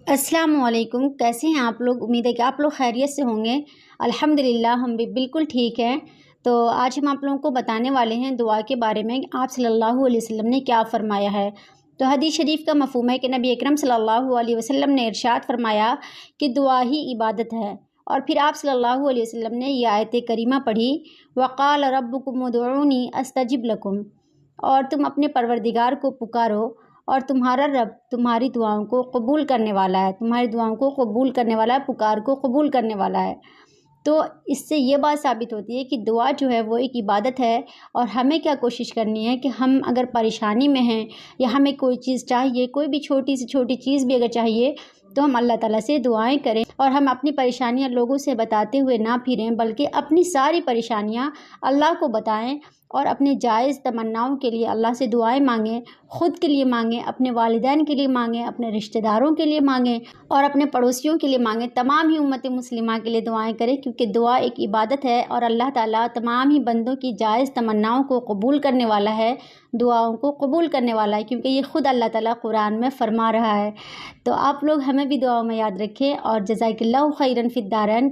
السلام علیکم، کیسے ہیں آپ لوگ؟ امید ہے کہ آپ لوگ خیریت سے ہوں گے۔ الحمدللہ ہم بھی بالکل ٹھیک ہیں۔ تو آج ہم آپ لوگوں کو بتانے والے ہیں دعا کے بارے میں، آپ صلی اللہ علیہ وسلم نے کیا فرمایا ہے۔ تو حدیث شریف کا مفہوم ہے کہ نبی اکرم صلی اللہ علیہ وسلم نے ارشاد فرمایا کہ دعا ہی عبادت ہے، اور پھر آپ صلی اللہ علیہ وسلم نے یہ آیت کریمہ پڑھی، وقال ربکم ادعونی استجب لکم، اور تم اپنے پروردگار کو پکارو اور تمہارا رب تمہاری دعاؤں کو قبول کرنے والا ہے، تمہاری دعاؤں کو قبول کرنے والا ہے، پکار کو قبول کرنے والا ہے۔ تو اس سے یہ بات ثابت ہوتی ہے کہ دعا جو ہے وہ ایک عبادت ہے، اور ہمیں کیا کوشش کرنی ہے کہ ہم اگر پریشانی میں ہیں یا ہمیں کوئی چیز چاہیے، کوئی بھی چھوٹی سے چھوٹی چیز بھی اگر چاہیے، تو ہم اللہ تعالیٰ سے دعائیں کریں، اور ہم اپنی پریشانیاں لوگوں سے بتاتے ہوئے نہ پھریں، بلکہ اپنی ساری پریشانیاں اللہ کو بتائیں، اور اپنے جائز تمناؤں کے لیے اللہ سے دعائیں مانگیں، خود کے لیے مانگیں، اپنے والدین کے لیے مانگیں، اپنے رشتہ داروں کے لیے مانگیں، اور اپنے پڑوسیوں کے لیے مانگیں، تمام ہی امت مسلمہ کے لیے دعائیں کریں، کیونکہ دعا ایک عبادت ہے، اور اللہ تعالیٰ تمام ہی بندوں کی جائز تمناؤں کو قبول کرنے والا ہے، دعاؤں کو قبول کرنے والا ہے، کیونکہ یہ خود اللہ تعالیٰ قرآن میں فرما رہا ہے۔ تو آپ لوگ ہمیں بھی دعاؤں میں یاد رکھیں، اور جزاک اللہ خیراً فی الدارین۔